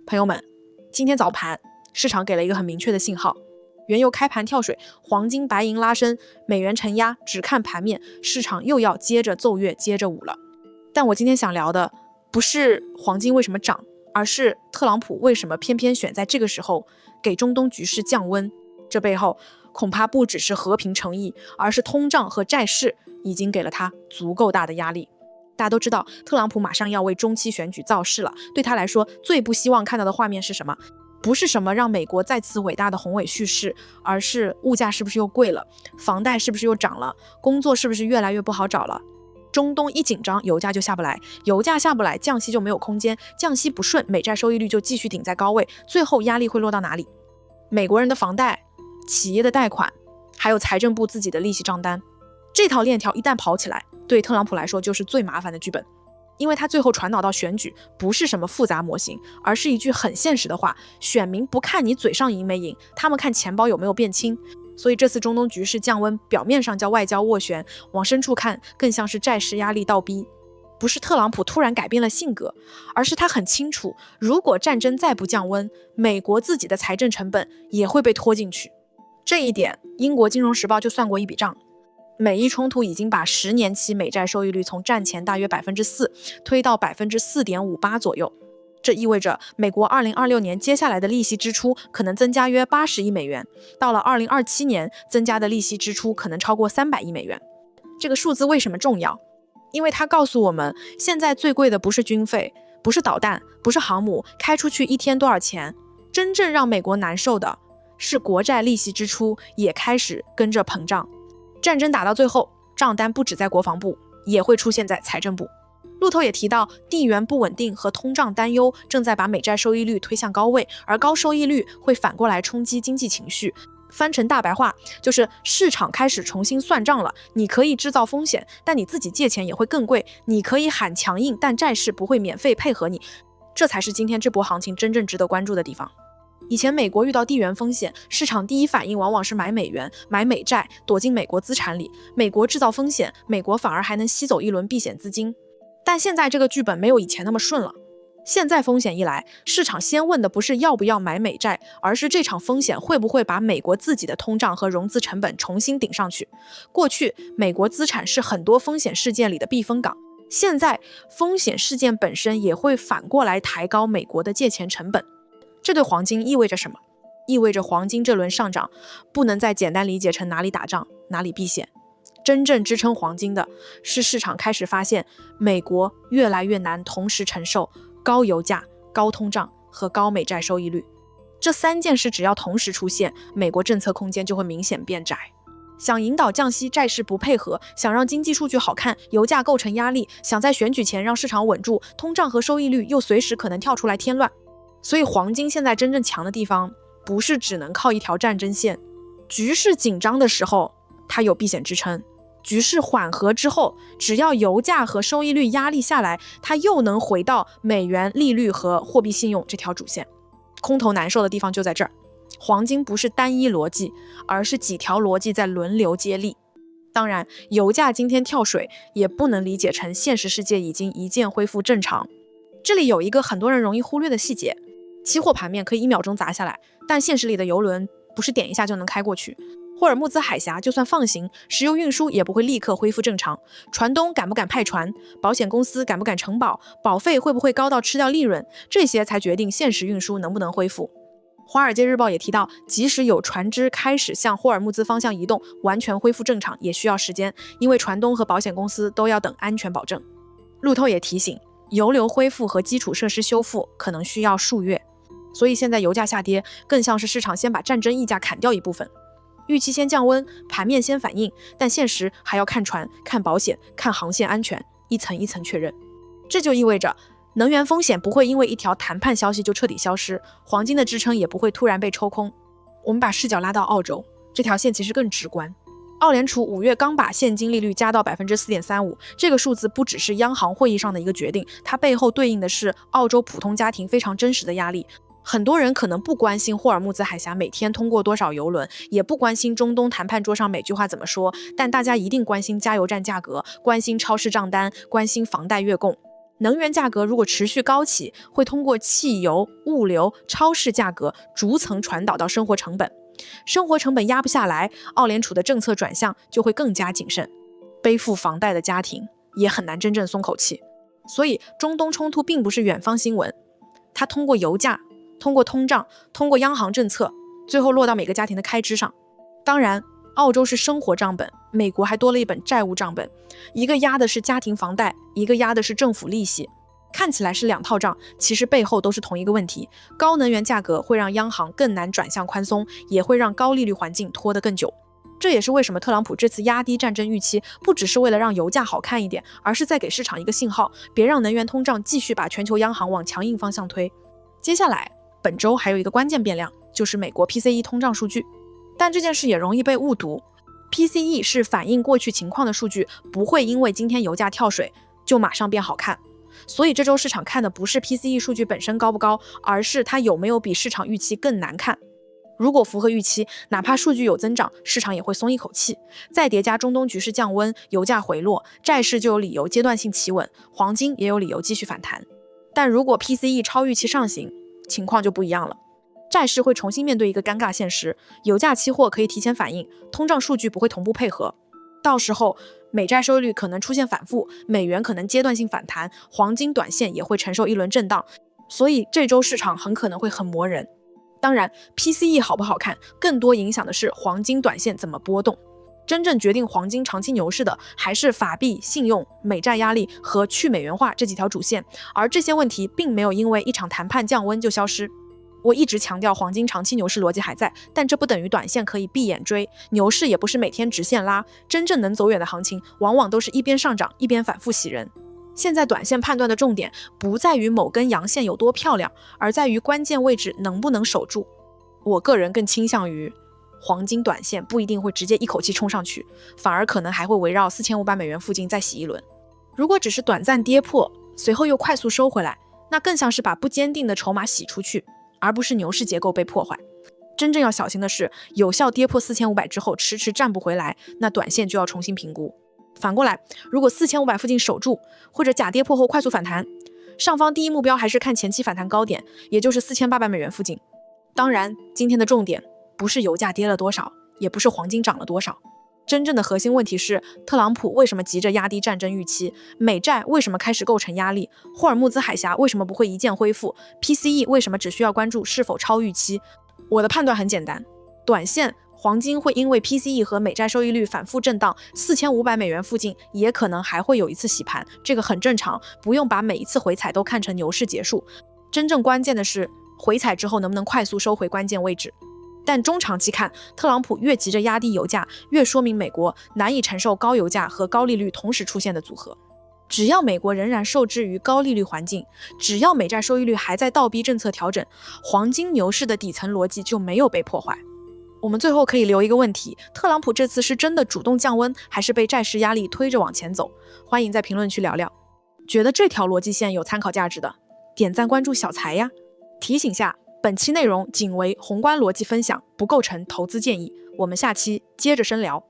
朋友们，今天早盘市场给了一个很明确的信号，原油开盘跳水，黄金白银拉升，美元承压，只看盘面，市场又要接着奏乐接着舞了。但我今天想聊的不是黄金为什么涨，而是特朗普为什么偏偏选在这个时候给中东局势降温。这背后恐怕不只是和平诚意，而是通胀和债市已经给了他足够大的压力。大家都知道，特朗普马上要为中期选举造势了，对他来说最不希望看到的画面是什么？不是什么让美国再次伟大的宏伟叙事，而是物价是不是又贵了，房贷是不是又涨了，工作是不是越来越不好找了。中东一紧张，油价就下不来，油价下不来，降息就没有空间，降息不顺，美债收益率就继续顶在高位，最后压力会落到哪里？美国人的房贷、企业的贷款，还有财政部自己的利息账单，这套链条一旦跑起来，对特朗普来说就是最麻烦的剧本。因为他最后传导到选举不是什么复杂模型，而是一句很现实的话，选民不看你嘴上赢没赢，他们看钱包有没有变轻。所以这次中东局势降温，表面上叫外交斡旋，往深处看更像是债市压力倒逼。不是特朗普突然改变了性格，而是他很清楚，如果战争再不降温，美国自己的财政成本也会被拖进去。这一点英国金融时报就算过一笔账，美伊冲突已经把10年期美债收益率从战前大约 4% 推到 4.58% 左右。这意味着美国2026年接下来的利息支出可能增加约80亿美元，到了2027年增加的利息支出可能超过300亿美元。这个数字为什么重要？因为它告诉我们，现在最贵的不是军费，不是导弹，不是航母，开出去一天多少钱，真正让美国难受的是国债利息支出也开始跟着膨胀。战争打到最后，账单不止在国防部，也会出现在财政部。路透也提到，地缘不稳定和通胀担忧正在把美债收益率推向高位，而高收益率会反过来冲击经济情绪。翻成大白话，就是市场开始重新算账了。你可以制造风险，但你自己借钱也会更贵。你可以喊强硬，但债市不会免费配合你。这才是今天这波行情真正值得关注的地方。以前美国遇到地缘风险，市场第一反应往往是买美元、买美债，躲进美国资产里。美国制造风险，美国反而还能吸走一轮避险资金。但现在这个剧本没有以前那么顺了。现在风险一来，市场先问的不是要不要买美债，而是这场风险会不会把美国自己的通胀和融资成本重新顶上去。过去美国资产是很多风险事件里的避风港，现在风险事件本身也会反过来抬高美国的借钱成本。这对黄金意味着什么？意味着黄金这轮上涨不能再简单理解成哪里打仗哪里避险，真正支撑黄金的是市场开始发现美国越来越难同时承受高油价、高通胀和高美债收益率。这3件事只要同时出现，美国政策空间就会明显变窄。想引导降息，债市不配合；想让经济数据好看，油价构成压力；想在选举前让市场稳住，通胀和收益率又随时可能跳出来添乱。所以黄金现在真正强的地方，不是只能靠一条战争线。局势紧张的时候，它有避险支撑；局势缓和之后，只要油价和收益率压力下来，它又能回到美元利率和货币信用这条主线。空头难受的地方就在这儿，黄金不是单一逻辑，而是几条逻辑在轮流接力。当然，油价今天跳水也不能理解成现实世界已经一键恢复正常。这里有一个很多人容易忽略的细节，期货盘面可以1秒钟砸下来，但现实里的油轮不是点一下就能开过去。霍尔木兹海峡就算放行，石油运输也不会立刻恢复正常。船东敢不敢派船，保险公司敢不敢承保，保费会不会高到吃掉利润，这些才决定现实运输能不能恢复。华尔街日报也提到，即使有船只开始向霍尔木兹方向移动，完全恢复正常也需要时间，因为船东和保险公司都要等安全保证。路透也提醒，油流恢复和基础设施修复可能需要数月。所以现在油价下跌，更像是市场先把战争溢价砍掉一部分。预期先降温，盘面先反应，但现实还要看船、看保险、看航线安全，一层一层确认。这就意味着能源风险不会因为一条谈判消息就彻底消失，黄金的支撑也不会突然被抽空。我们把视角拉到澳洲，这条线其实更直观。澳联储5月刚把现金利率加到 4.35%， 这个数字不只是央行会议上的一个决定，它背后对应的是澳洲普通家庭非常真实的压力。很多人可能不关心霍尔木兹海峡每天通过多少油轮，也不关心中东谈判桌上每句话怎么说，但大家一定关心加油站价格，关心超市账单，关心房贷月供。能源价格如果持续高企，会通过汽油、物流、超市价格逐层传导到生活成本。生活成本压不下来，澳联储的政策转向就会更加谨慎，背负房贷的家庭也很难真正松口气。所以中东冲突并不是远方新闻，它通过油价、通过通胀、通过央行政策，最后落到每个家庭的开支上。当然，澳洲是生活账本，美国还多了一本债务账本，一个压的是家庭房贷，一个压的是政府利息。看起来是两套账，其实背后都是同一个问题。高能源价格会让央行更难转向宽松，也会让高利率环境拖得更久。这也是为什么特朗普这次压低战争预期，不只是为了让油价好看一点，而是在给市场一个信号，别让能源通胀继续把全球央行往强硬方向推。接下来本周还有一个关键变量，就是美国 PCE 通胀数据。但这件事也容易被误读， PCE 是反映过去情况的数据，不会因为今天油价跳水就马上变好看。所以这周市场看的不是 PCE 数据本身高不高，而是它有没有比市场预期更难看。如果符合预期，哪怕数据有增长，市场也会松一口气。再叠加中东局势降温，油价回落，债市就有理由阶段性企稳，黄金也有理由继续反弹。但如果 PCE 超预期上行，情况就不一样了。债市会重新面对一个尴尬现实，油价期货可以提前反应，通胀数据不会同步配合。到时候美债收益率可能出现反复，美元可能阶段性反弹，黄金短线也会承受一轮震荡，所以这周市场很可能会很磨人。当然 PCE 好不好看，更多影响的是黄金短线怎么波动。真正决定黄金长期牛市的，还是法币、信用、美债压力和去美元化这几条主线，而这些问题并没有因为一场谈判降温就消失。我一直强调黄金长期牛市逻辑还在，但这不等于短线可以闭眼追，牛市也不是每天直线拉，真正能走远的行情往往都是一边上涨一边反复洗人。现在短线判断的重点不在于某根阳线有多漂亮，而在于关键位置能不能守住。我个人更倾向于黄金短线不一定会直接一口气冲上去，反而可能还会围绕4500美元附近再洗一轮。如果只是短暂跌破，随后又快速收回来，那更像是把不坚定的筹码洗出去，而不是牛市结构被破坏。真正要小心的是，有效跌破4500之后迟迟站不回来，那短线就要重新评估。反过来，如果4500附近守住，或者假跌破后快速反弹，上方第一目标还是看前期反弹高点，也就是4800美元附近。当然，今天的重点不是油价跌了多少，也不是黄金涨了多少，真正的核心问题是特朗普为什么急着压低战争预期，美债为什么开始构成压力，霍尔木兹海峡为什么不会一键恢复， PCE 为什么只需要关注是否超预期。我的判断很简单，短线黄金会因为 PCE 和美债收益率反复震荡，4500美元附近也可能还会有一次洗盘，这个很正常，不用把每一次回踩都看成牛市结束。真正关键的是回踩之后能不能快速收回关键位置。但中长期看，特朗普越急着压低油价，越说明美国难以承受高油价和高利率同时出现的组合。只要美国仍然受制于高利率环境，只要美债收益率还在倒逼政策调整，黄金牛市的底层逻辑就没有被破坏。我们最后可以留一个问题，特朗普这次是真的主动降温，还是被债市压力推着往前走？欢迎在评论区聊聊。觉得这条逻辑线有参考价值的，点赞关注小财呀。提醒下，本期内容仅为宏观逻辑分享，不构成投资建议。我们下期接着深聊。